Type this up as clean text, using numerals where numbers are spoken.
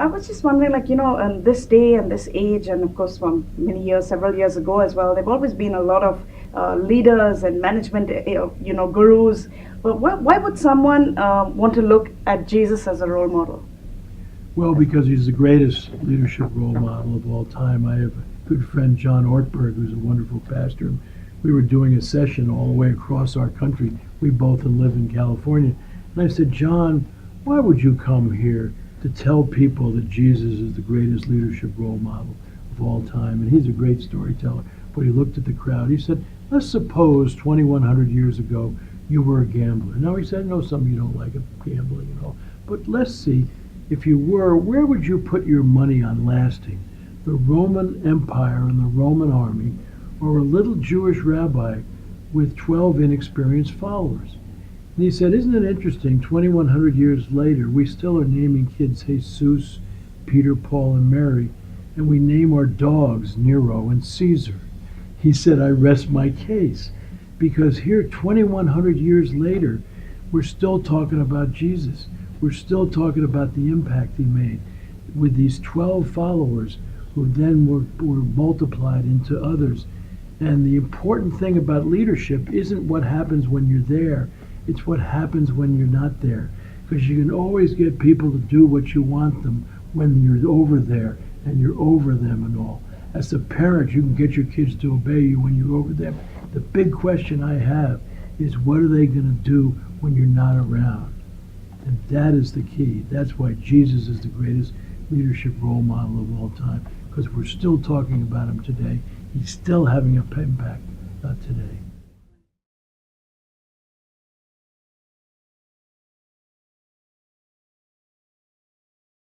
I was just wondering, like, on this day and this age, and of course, from many years, several years ago as well, there've always been a lot of leaders and management, gurus. But why would someone want to look at Jesus as a role model? Well, because he's the greatest leadership role model of all time. I have a good friend, John Ortberg, who's a wonderful pastor. We were doing a session all the way across our country. We both live in California. And I said, John, why would you come here to tell people that Jesus is the greatest leadership role model of all time? And he's a great storyteller. But he looked at the crowd. He said, let's suppose 2,100 years ago you were a gambler. Now, he said, no, some of you don't like gambling and all. But let's see, if you were, where would you put your money on lasting? The Roman Empire and the Roman army, or a little Jewish rabbi with 12 inexperienced followers? And he said, isn't it interesting, 2,100 years later, we still are naming kids Jesus, Peter, Paul, and Mary, and we name our dogs Nero and Caesar. He said, I rest my case, because here, 2,100 years later, we're still talking about Jesus. We're still talking about the impact he made with these 12 followers who then were multiplied into others. And the important thing about leadership isn't what happens when you're there, it's what happens when you're not there. Because you can always get people to do what you want them when you're over there and you're over them and all. As a parent, you can get your kids to obey you when you're over them. The big question I have is, what are they going to do when you're not around? And that is the key. That's why Jesus is the greatest leadership role model of all time, because we're still talking about him today. He's still having an impact today.